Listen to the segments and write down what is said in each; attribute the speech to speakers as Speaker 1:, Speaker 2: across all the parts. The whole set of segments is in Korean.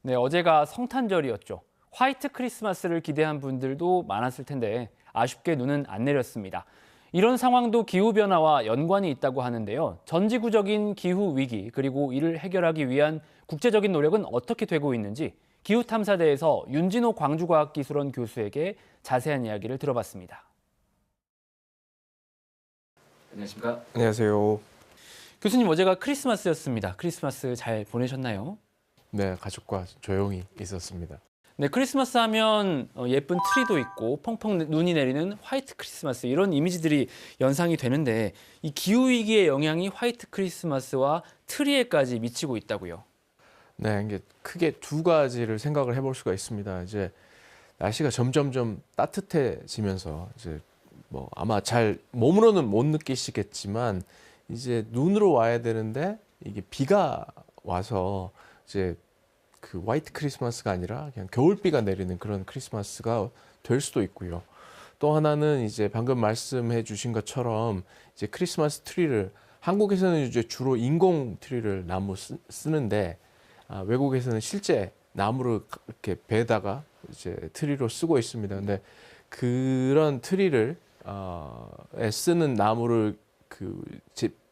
Speaker 1: 네, 어제가 성탄절이었죠. 화이트 크리스마스를 기대한 분들도 많았을 텐데 아쉽게 눈은 안 내렸습니다. 이런 상황도 기후변화와 연관이 있다고 하는데요. 전지구적인 기후 위기 그리고 이를 해결하기 위한 국제적인 노력은 어떻게 되고 있는지 기후탐사대에서 윤진호 광주과학기술원 교수에게 자세한 이야기를 들어봤습니다. 안녕하십니까?
Speaker 2: 안녕하세요.
Speaker 1: 교수님, 어제가 크리스마스였습니다. 크리스마스 잘 보내셨나요?
Speaker 2: 네, 가족과 조용히 있었습니다.
Speaker 1: 네, 크리스마스 하면 예쁜 트리도 있고 펑펑 눈이 내리는 화이트 크리스마스 이런 이미지들이 연상이 되는데 이 기후위기의 영향이 화이트 크리스마스와 트리에까지 미치고 있다고요.
Speaker 2: 네, 이게 크게 두 가지를 생각을 해볼 수가 있습니다. 이제 날씨가 점점점 따뜻해지면서 이제 뭐 아마 잘 몸으로는 못 느끼시겠지만 이제 눈으로 와야 되는데 이게 비가 와서 이제 그 화이트 크리스마스가 아니라 그냥 겨울비가 내리는 그런 크리스마스가 될 수도 있고요. 또 하나는 이제 방금 말씀해 주신 것처럼 이제 크리스마스 트리를 한국에서는 이제 주로 인공 트리를 나무 쓰는데 외국에서는 실제 나무를 이렇게 베다가 이제 트리로 쓰고 있습니다. 근데 그런 트리를 쓰는 나무를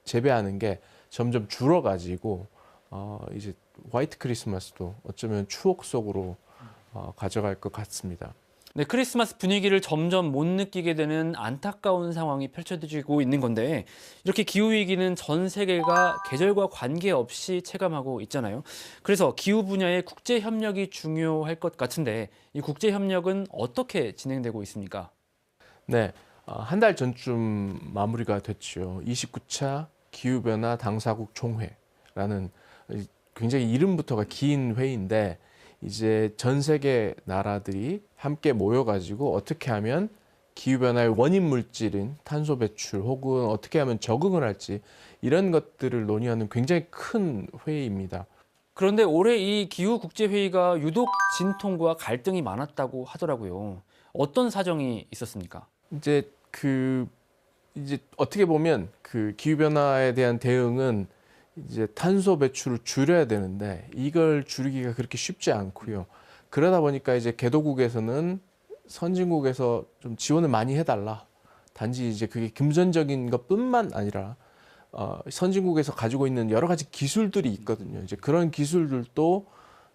Speaker 2: 재배하는 게 점점 줄어가지고 이제 화이트 크리스마스도 어쩌면 추억 속으로 가져갈 것 같습니다.
Speaker 1: 네, 크리스마스 분위기를 점점 못 느끼게 되는 안타까운 상황이 펼쳐지고 있는 건데 이렇게 기후위기는 전 세계가 계절과 관계없이 체감하고 있잖아요. 그래서 기후 분야의 국제협력이 중요할 것 같은데 이 국제협력은 어떻게 진행되고 있습니까?
Speaker 2: 네, 한 달 전쯤 마무리가 됐죠. 29차 기후변화 당사국 총회라는 굉장히 이름부터가 긴 회의인데 이제 전 세계 나라들이 함께 모여가지고 어떻게 하면 기후변화의 원인 물질인 탄소 배출 혹은 어떻게 하면 적응을 할지 이런 것들을 논의하는 굉장히 큰 회의입니다.
Speaker 1: 그런데 올해 이 기후국제회의가 유독 진통과 갈등이 많았다고 하더라고요. 어떤 사정이 있었습니까?
Speaker 2: 이제 이제 어떻게 보면 그 기후변화에 대한 대응은 이제 탄소 배출을 줄여야 되는데 이걸 줄이기가 그렇게 쉽지 않고요. 그러다 보니까 이제 개도국에서는 선진국에서 좀 지원을 많이 해달라. 단지 이제 그게 금전적인 것뿐만 아니라 선진국에서 가지고 있는 여러 가지 기술들이 있거든요. 이제 그런 기술들도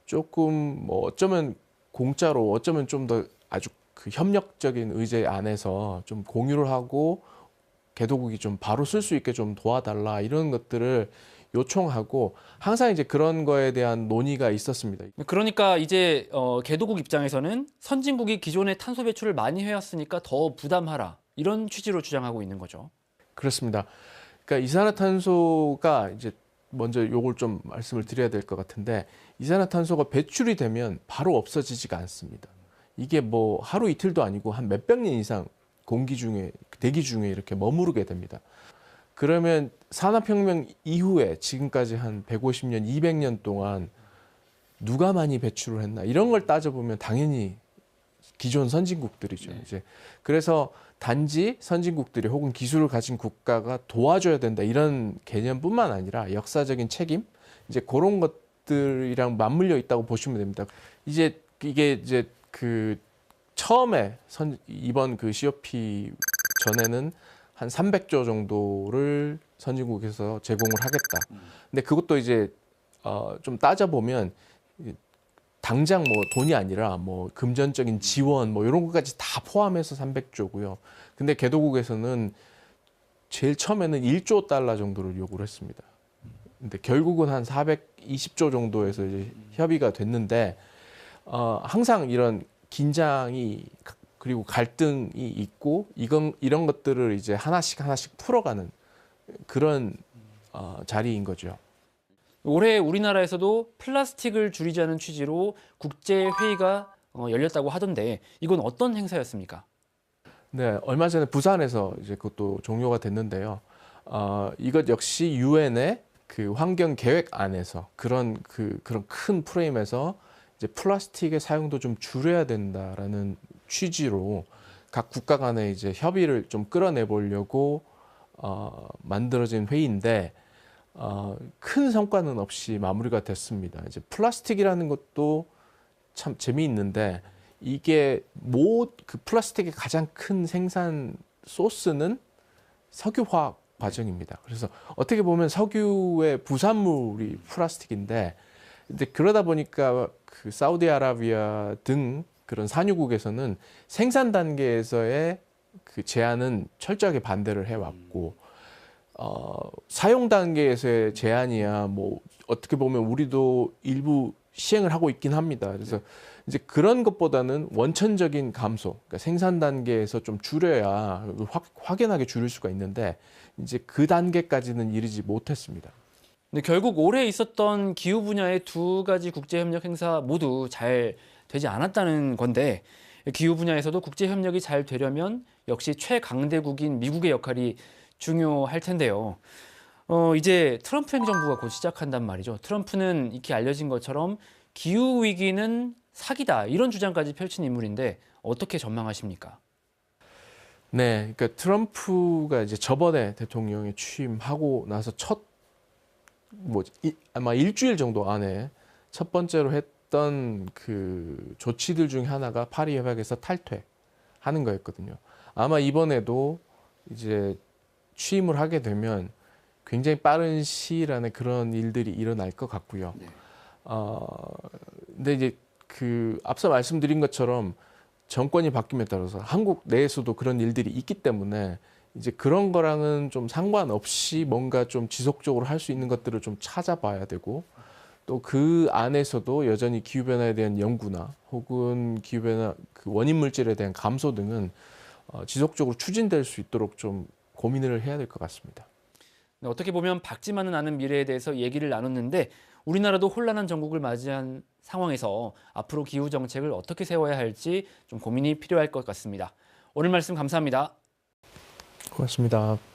Speaker 2: 조금 뭐 어쩌면 공짜로 어쩌면 좀 더 아주 그 협력적인 의제 안에서 좀 공유를 하고 개도국이 좀 바로 쓸 수 있게 좀 도와달라 이런 것들을 요청하고 항상 이제 그런 거에 대한 논의가 있었습니다.
Speaker 1: 그러니까 이제 개도국 입장에서는 선진국이 기존에 탄소 배출을 많이 해왔으니까 더 부담하라 이런 취지로 주장하고 있는 거죠.
Speaker 2: 그렇습니다. 그러니까 이산화탄소가 이제 먼저 요걸 좀 말씀을 드려야 될 것 같은데 이산화탄소가 배출이 되면 바로 없어지지가 않습니다. 이게 뭐 하루 이틀도 아니고 한 몇백 년 이상 공기 중에 대기 중에 이렇게 머무르게 됩니다. 그러면 산업혁명 이후에 지금까지 한 150년, 200년 동안 누가 많이 배출을 했나 이런 걸 따져보면 당연히 기존 선진국들이죠.
Speaker 1: 네.
Speaker 2: 이제 그래서 단지 선진국들이 혹은 기술을 가진 국가가 도와줘야 된다 이런 개념뿐만 아니라 역사적인 책임 이제 그런 것들이랑 맞물려 있다고 보시면 됩니다. 이제 이게 이제 그 처음에 이번 그 COP 전에는 한 300조 정도를 선진국에서 제공을 하겠다. 근데 그것도 이제 좀 따져보면 당장 뭐 돈이 아니라 뭐 금전적인 지원 뭐 이런 것까지 다 포함해서 300조고요. 근데 개도국에서는 제일 처음에는 1조 달러 정도를 요구를 했습니다. 근데 결국은 한 420조 정도에서 이제 협의가 됐는데 항상 이런 긴장이 그리고 갈등이 있고 이런 것들을 이제 하나씩 풀어가는 그런 자리인 거죠.
Speaker 1: 올해 우리나라에서도 플라스틱을 줄이자는 취지로 국제회의가 열렸다고 하던데 이건 어떤 행사였습니까?
Speaker 2: 네, 얼마 전에 부산에서 이제 그것도 종료가 됐는데요. 이것 역시 유엔의 그 환경 계획 안에서 그런 큰 프레임에서 이제 플라스틱의 사용도 좀 줄여야 된다라는 취지로 각 국가 간에 이제 협의를 좀 끌어내 보려고 만들어진 회의인데 큰 성과는 없이 마무리가 됐습니다. 이제 플라스틱이라는 것도 참 재미있는데 이게 그 플라스틱의 가장 큰 생산 소스는 석유화학 과정입니다. 그래서 어떻게 보면 석유의 부산물이 플라스틱인데 근데 그러다 보니까 그 사우디아라비아 등 그런 산유국에서는 생산 단계에서의 그 제한은 철저하게 반대를 해왔고 사용 단계에서의 제한이야 뭐 어떻게 보면 우리도 일부 시행을 하고 있긴 합니다. 그래서 이제 그런 것보다는 원천적인 감소, 그러니까 생산 단계에서 좀 줄여야 확연하게 줄일 수가 있는데 이제 그 단계까지는 이르지 못했습니다.
Speaker 1: 근데 결국 올해 있었던 기후 분야의 두 가지 국제협력 행사 모두 잘 되지 않았다는 건데 기후 분야에서도 국제협력이 잘 되려면 역시 최강대국인 미국의 역할이 중요할 텐데요. 이제 트럼프 행정부가 곧 시작한단 말이죠. 트럼프는 익히 알려진 것처럼 기후 위기는 사기다 이런 주장까지 펼친 인물인데 어떻게 전망하십니까?
Speaker 2: 네, 그러니까 트럼프가 이제 저번에 대통령에 취임하고 나서 아마 일주일 정도 안에 첫 번째로 했던 그 조치들 중에 하나가 파리 협약에서 탈퇴하는 거였거든요. 아마 이번에도 이제 취임을 하게 되면 굉장히 빠른 시일 안에 그런 일들이 일어날 것 같고요.
Speaker 1: 네.
Speaker 2: 근데 이제 그 앞서 말씀드린 것처럼 정권이 바뀜에 따라서 한국 내에서도 그런 일들이 있기 때문에 이제 그런 거랑은 좀 상관없이 뭔가 좀 지속적으로 할 수 있는 것들을 좀 찾아봐야 되고 또 그 안에서도 여전히 기후변화에 대한 연구나 혹은 기후변화 그 원인 물질에 대한 감소 등은 지속적으로 추진될 수 있도록 좀 고민을 해야 될 것 같습니다.
Speaker 1: 네, 어떻게 보면 밝지만은 않은 미래에 대해서 얘기를 나눴는데 우리나라도 혼란한 전국을 맞이한 상황에서 앞으로 기후 정책을 어떻게 세워야 할지 좀 고민이 필요할 것 같습니다. 오늘 말씀 감사합니다.
Speaker 2: 고맙습니다.